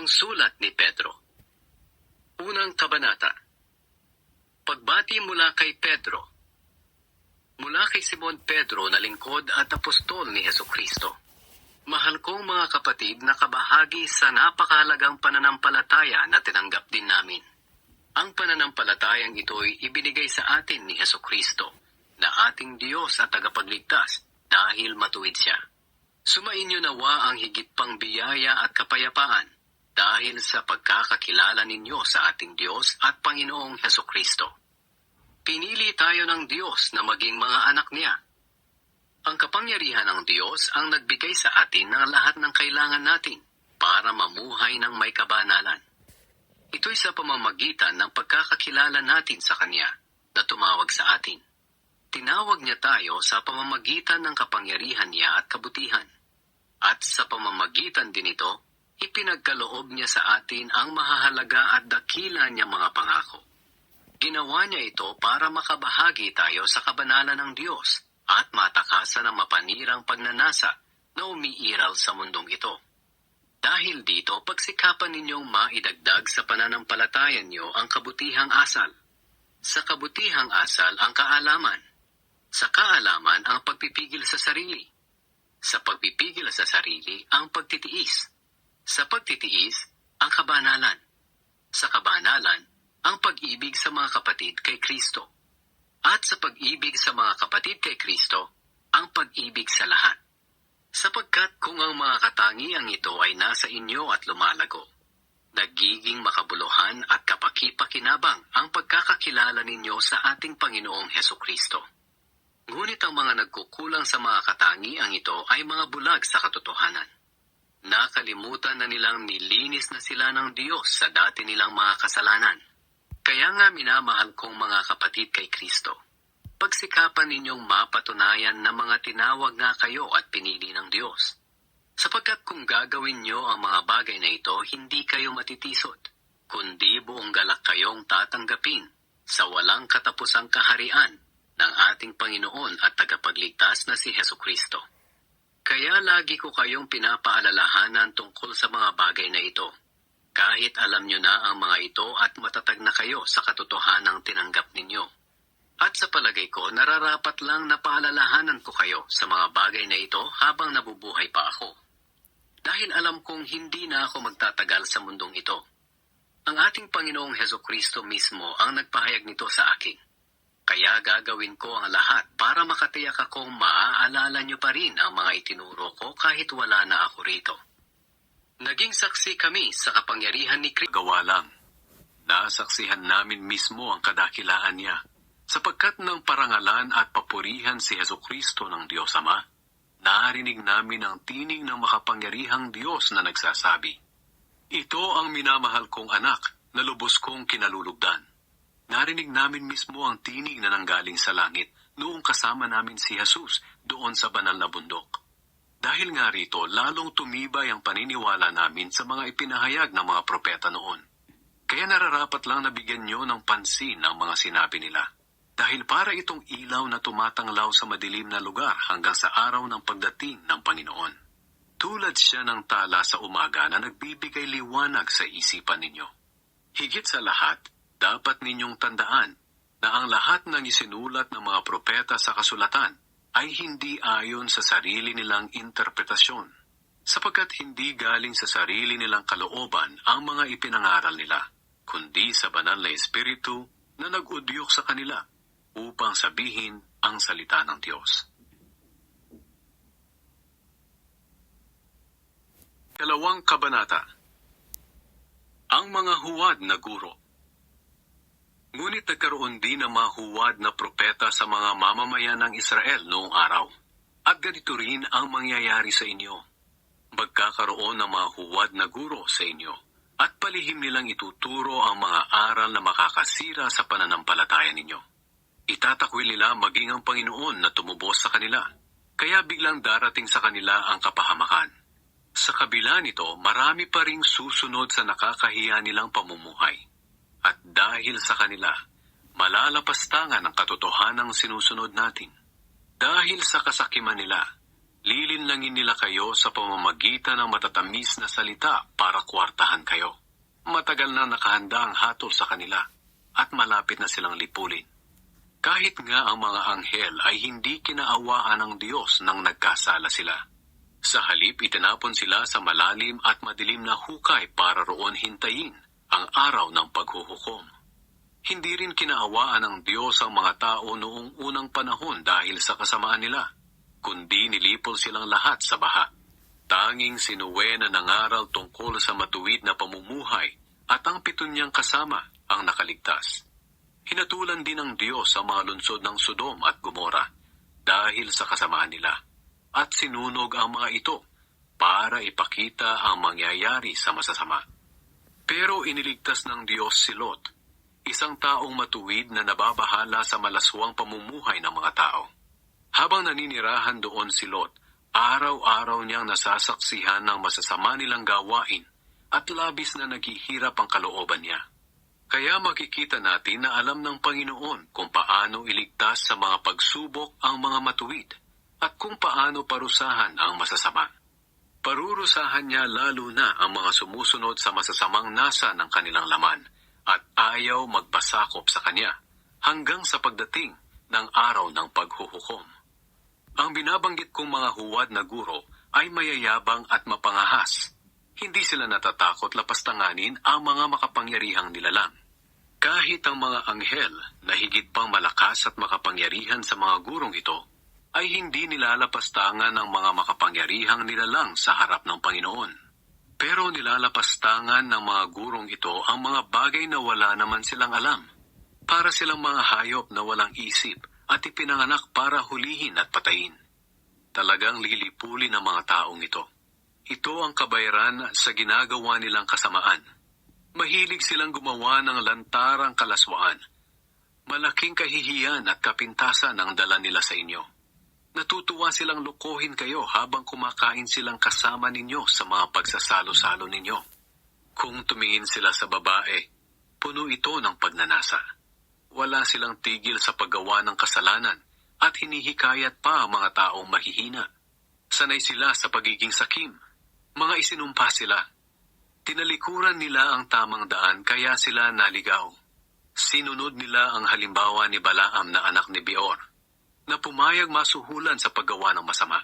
sulat ni Pedro. Unang kabanata. Pagbati mula kay Pedro. Mula kay Simon Pedro na lingkod at apostol ni Hesukristo. Mahal kong mga kapatid na kabahagi sa napakahalagang pananampalataya na tinanggap din namin. Ang pananampalatayang ito'y ibinigay sa atin ni Hesukristo na ating Diyos at tagapagligtas dahil matuwid siya. Sumainyo nawa ang higit pang biyaya at kapayapaan dahil sa pagkakakilala ninyo sa ating Diyos at Panginoong Hesukristo. Pinili tayo ng Diyos na maging mga anak niya. Ang kapangyarihan ng Diyos ang nagbigay sa atin ng lahat ng kailangan natin para mamuhay ng may kabanalan. Ito'y sa pamamagitan ng pagkakakilala natin sa Kanya na tumawag sa atin. Tinawag niya tayo sa pamamagitan ng kapangyarihan niya at kabutihan. At sa pamamagitan din ito, ipinagkaloob niya sa atin ang mahahalaga at dakila niya mga pangako. Ginawa niya ito para makabahagi tayo sa kabanalan ng Diyos at matakasan ang mapanirang pagnanasa na umiiral sa mundong ito. Dahil dito, pagsikapan ninyong maidagdag sa pananampalatayan niyo ang kabutihang asal. Sa kabutihang asal ang kaalaman. Sa kaalaman ang pagpipigil sa sarili. Sa pagpipigil sa sarili ang pagtitiis. Sa pagtitiis, ang kabanalan. Sa kabanalan, ang pag-ibig sa mga kapatid kay Kristo. At sa pag-ibig sa mga kapatid kay Kristo, ang pag-ibig sa lahat. Sapagkat kung ang mga katangiang ito ay nasa inyo at lumalago, nagiging makabuluhan at kapaki-pakinabang ang pagkakakilala ninyo sa ating Panginoong Hesukristo. Ngunit ang mga nagkukulang sa mga katangiang ito ay mga bulag sa katotohanan. Nakalimutan na nilang nilinis na sila ng Diyos sa dati nilang mga kasalanan. Kaya nga minamahal kong mga kapatid kay Kristo, pagsikapan ninyong mapatunayan na mga tinawag nga kayo at pinili ng Diyos. Sapagkat kung gagawin nyo ang mga bagay na ito, hindi kayo matitisod, kundi buong galak kayong tatanggapin sa walang katapusang kaharian ng ating Panginoon at tagapagligtas na si Hesukristo. Kaya lagi ko kayong pinapaalalahanan tungkol sa mga bagay na ito, kahit alam nyo na ang mga ito at matatag na kayo sa katotohanang tinanggap ninyo. At sa palagay ko, nararapat lang na paalalahanan ko kayo sa mga bagay na ito habang nabubuhay pa ako. Dahil alam kong hindi na ako magtatagal sa mundong ito. Ang ating Panginoong Hesukristo mismo ang nagpahayag nito sa akin. Kaya gagawin ko ang lahat para makatiyak akong maaalala nyo pa rin ang mga itinuro ko kahit wala na ako rito. Naging saksi kami sa kapangyarihan ni Kristo. Gawa lang. Nasaksihan namin mismo ang kadakilaan niya. Sapagkat ng parangalan at papurihan si Hesukristo ng Diyos Ama, narinig namin ang tinig ng makapangyarihang Diyos na nagsasabi, "Ito ang minamahal kong anak na lubos kong kinalulugdan." Narinig namin mismo ang tinig na nanggaling sa langit noong kasama namin si Jesus doon sa banal na bundok. Dahil nga rito, lalong tumibay ang paniniwala namin sa mga ipinahayag ng mga propeta noon. Kaya nararapat lang na bigyan nyo ng pansin ang mga sinabi nila. Dahil para itong ilaw na tumatanglaw sa madilim na lugar hanggang sa araw ng pagdating ng Panginoon. Tulad siya ng tala sa umaga na nagbibigay liwanag sa isipan ninyo. Higit sa lahat, dapat ninyong tandaan na ang lahat ng isinulat ng mga propeta sa kasulatan ay hindi ayon sa sarili nilang interpretasyon, sapagkat hindi galing sa sarili nilang kalooban ang mga ipinangaral nila, kundi sa banal na Espiritu na nag-udyok sa kanila upang sabihin ang salita ng Diyos. Ikalawang kabanata. Ang mga huwad na guro. Ngunit nagkaroon din ng mga huwad na propeta sa mga mamamayan ng Israel noong araw. At ganito rin ang mangyayari sa inyo. Magkakaroon ng mga huwad na guro sa inyo, at palihim nilang ituturo ang mga aral na makakasira sa pananampalataya ninyo. Itatakwil nila maging ang Panginoon na tumubos sa kanila, kaya biglang darating sa kanila ang kapahamakan. Sa kabila nito, marami pa ring susunod sa nakakahiya nilang pamumuhay. At dahil sa kanila, malalapastangan ang katotohanang sinusunod natin. Dahil sa kasakiman nila, Lilinlangin nila kayo sa pamamagitan ng matatamis na salita para kwartahan kayo. Matagal na nakahanda ang hatol sa kanila at malapit na silang lipulin. Kahit nga ang mga anghel ay hindi kinaawaan ng Diyos nang nagkasala sila. Sa halip, itinapon sila sa malalim at madilim na hukay para roon hintayin ang araw ng paghuhukom. Hindi rin kinaawaan ng Diyos ang mga tao noong unang panahon dahil sa kasamaan nila, kundi nilipol silang lahat sa baha. Tanging si Noe na nangaral tungkol sa matuwid na pamumuhay at ang 7 niyang kasama ang nakaligtas. Hinatulan din ng Diyos ang mga lungsod ng Sodom at Gomora dahil sa kasamaan nila, at sinunog ang mga ito para ipakita ang mangyayari sa masasama. Pero iniligtas ng Diyos si Lot, isang taong matuwid na nababahala sa malaswang pamumuhay ng mga tao. Habang naninirahan doon si Lot, araw-araw niyang nasasaksihan ng masasama nilang gawain at labis na naghihirap ang kalooban niya. Kaya makikita natin na alam ng Panginoon kung paano iligtas sa mga pagsubok ang mga matuwid at kung paano parusahan ang masasama. Parurusahan niya lalo na ang mga sumusunod sa masasamang nasa ng kanilang laman at ayaw magpasakop sa kanya hanggang sa pagdating ng araw ng paghuhukom. Ang binabanggit kong mga huwad na guro ay mayayabang at mapangahas. Hindi sila natatakot lapastanganin ang mga makapangyarihang nilalang. Kahit ang mga anghel na higit pang malakas at makapangyarihan sa mga gurong ito, ay hindi nilalapastangan ng mga makapangyarihang nilalang sa harap ng Panginoon. Pero nilalapastangan ng mga gurong ito ang mga bagay na wala naman silang alam. Para silang mga hayop na walang isip at ipinanganak para hulihin at patayin. Talagang lilipulin ang mga taong ito. Ito ang kabayaran sa ginagawa nilang kasamaan. Mahilig silang gumawa ng lantarang kalaswaan. Malaking kahihiyan at kapintasan ang dala nila sa inyo. Natutuwa silang lukohin kayo habang kumakain silang kasama ninyo sa mga pagsasalo-salo ninyo. Kung tumingin sila sa babae, puno ito ng pagnanasa. Wala silang tigil sa paggawa ng kasalanan at hinihikayat pa ang mga taong mahihina. Sanay sila sa pagiging sakim. Mga isinumpa sila. Tinalikuran nila ang tamang daan kaya sila naligaw. Sinunod nila ang halimbawa ni Balaam na anak ni Beor, na pumayag masuhulan sa paggawa ng masama.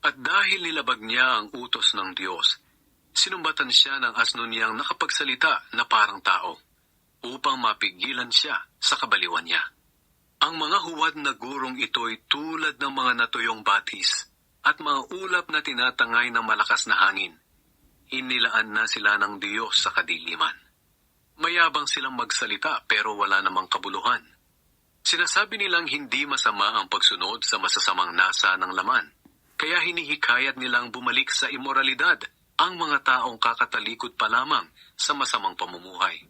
At dahil nilabag niya ang utos ng Diyos, sinumbatan siya ng asno niyang nakapagsalita na parang tao, upang mapigilan siya sa kabaliwan niya. Ang mga huwad na gurong ito'y tulad ng mga natuyong batis at mga ulap na tinatangay ng malakas na hangin. Inilaan na sila ng Diyos sa kadiliman. Mayabang silang magsalita pero wala namang kabuluhan. Sinasabi nilang hindi masama ang pagsunod sa masasamang nasa ng laman, kaya hinihikayat nilang bumalik sa imoralidad ang mga taong kakatalikod pa lamang sa masamang pamumuhay.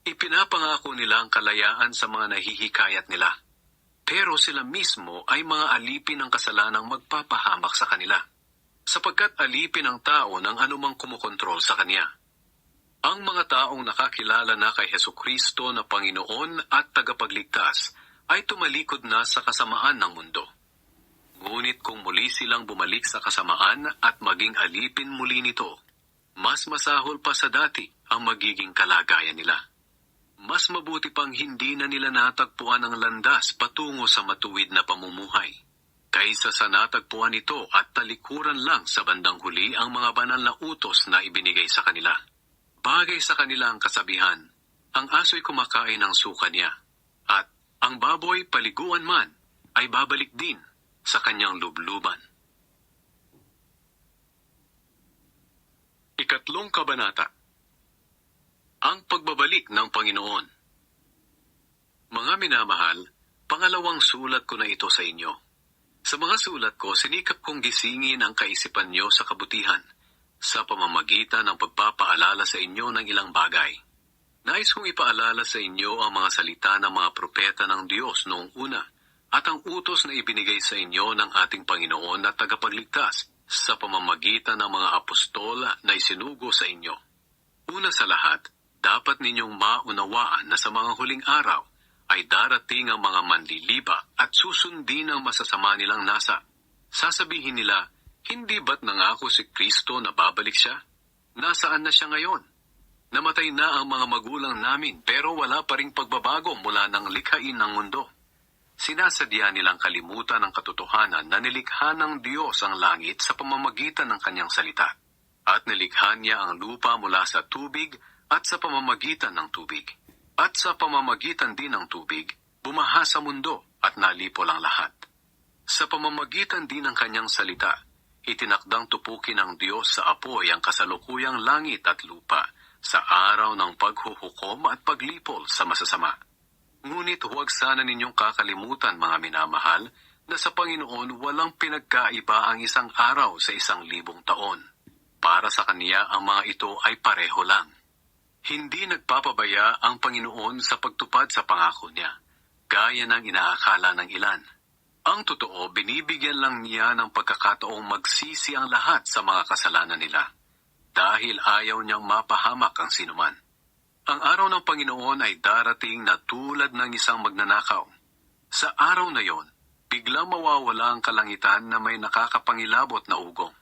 Ipinapangako nila ang kalayaan sa mga nahihikayat nila, pero sila mismo ay mga alipin ng kasalanang magpapahamak sa kanila, sapagkat alipin ang tao ng anumang kumukontrol sa kanya. Ang mga taong nakakilala na kay Hesukristo na Panginoon at tagapagligtas ay tumalikod na sa kasamaan ng mundo. Ngunit kung muli silang bumalik sa kasamaan at maging alipin muli nito, mas masahol pa sa dati ang magiging kalagayan nila. Mas mabuti pang hindi na nila natagpuan ang landas patungo sa matuwid na pamumuhay, kaysa sa natagpuan ito at talikuran lang sa bandang huli ang mga banal na utos na ibinigay sa kanila. Bagay sa kanila ang kasabihan, ang aso'y kumakain ng suka niya, at ang baboy paliguan man ay babalik din sa kanyang lubluban. Ikatlong kabanata. Ang pagbabalik ng Panginoon. Mga minamahal, pangalawang sulat ko na ito sa inyo. Sa mga sulat ko, sinikap kong gisingin ang kaisipan nyo sa kabutihan, sa pamamagitan ng pagpapaalala sa inyo ng ilang bagay. Nais kong ipaalala sa inyo ang mga salita ng mga propeta ng Diyos noong una, at ang utos na ibinigay sa inyo ng ating Panginoon na tagapagligtas sa pamamagitan ng mga apostol na isinugo sa inyo. Una sa lahat, dapat ninyong maunawaan na sa mga huling araw ay darating ang mga manliliba at susundin ang masasama nilang nasa. Sasabihin nila, Hindi ba't nangako si Kristo na babalik siya? Nasaan na siya ngayon? Namatay na ang mga magulang namin pero wala pa ring pagbabago mula ng likhain ng mundo. Sinasadya nilang kalimutan ang katotohanan na nilikha ng Diyos ang langit sa pamamagitan ng kanyang salita. At nilikha niya ang lupa mula sa tubig at sa pamamagitan ng tubig. At sa pamamagitan din ng tubig, bumaha sa mundo at nalipol ang lahat. Sa pamamagitan din ng kanyang salita, itinakdang tupukin ng Diyos sa apoy ang kasalukuyang langit at lupa sa araw ng paghuhukom at paglipol sa masasama. Ngunit huwag sana ninyong kakalimutan, mga minamahal, na sa Panginoon walang pinagkaiba ang isang araw sa 1,000 taon. Para sa Kanya ang mga ito ay pareho lang. Hindi nagpapabaya ang Panginoon sa pagtupad sa pangako niya, gaya ng inaakala ng ilan. Ang totoo, binibigyan lang niya ng pagkakataong magsisi ang lahat sa mga kasalanan nila, dahil ayaw niyang mapahamak ang sinuman. Ang araw ng Panginoon ay darating na tulad ng isang magnanakaw. Sa araw na yon, biglang mawawala ang kalangitan na may nakakapangilabot na ugong.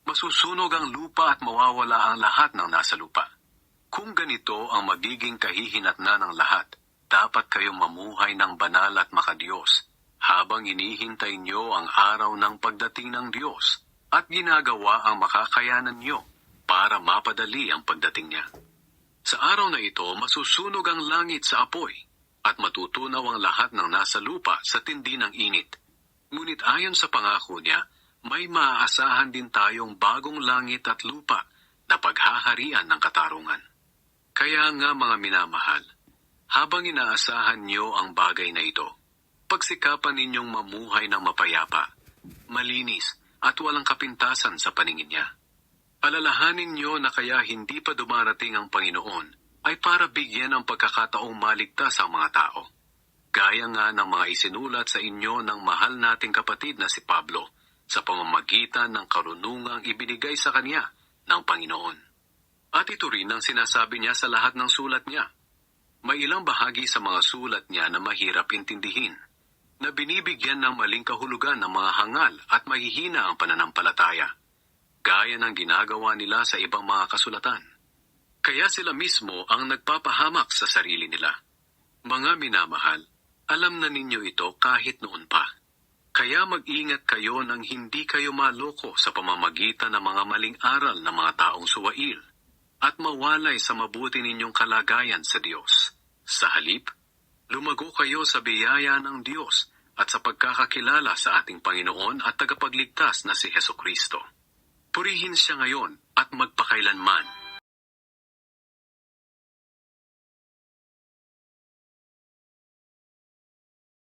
Masusunog ang lupa at mawawala ang lahat ng nasa lupa. Kung ganito ang magiging kahihinatnan ng lahat, dapat kayong mamuhay ng banal at makadiyos, habang hinihintay niyo ang araw ng pagdating ng Diyos at ginagawa ang makakayanan niyo para mapadali ang pagdating niya. Sa araw na ito, masusunog ang langit sa apoy at matutunaw ang lahat ng nasa lupa sa tindi ng init. Ngunit ayon sa pangako niya, may maaasahan din tayong bagong langit at lupa na paghaharian ng katarungan. Kaya nga, mga minamahal, habang inaasahan niyo ang bagay na ito, pagsikapan ninyong mamuhay ng mapayapa, malinis, at walang kapintasan sa paningin niya. Alalahanin niyo na kaya hindi pa dumarating ang Panginoon ay para bigyan ng pagkakataong maligtas ang mga tao. Gaya nga ng mga isinulat sa inyo ng mahal nating kapatid na si Pablo sa pamamagitan ng karunungang ibinigay sa kanya ng Panginoon. At ito rin ang sinasabi niya sa lahat ng sulat niya. May ilang bahagi sa mga sulat niya na mahirap intindihin, na binibigyan ng maling kahulugan ng mga hangal at mahihina ang pananampalataya, gaya ng ginagawa nila sa ibang mga kasulatan. Kaya sila mismo ang nagpapahamak sa sarili nila. Mga minamahal, alam na ninyo ito kahit noon pa. Kaya mag-ingat kayo nang hindi kayo maloko sa pamamagitan ng mga maling aral ng mga taong suwail at mawalay sa mabuti ninyong kalagayan sa Diyos. Sa halip, lumago kayo sa biyaya ng Diyos at sa pagkakakilala sa ating Panginoon at tagapagligtas na si Hesukristo. Purihin siya ngayon at magpakailanman.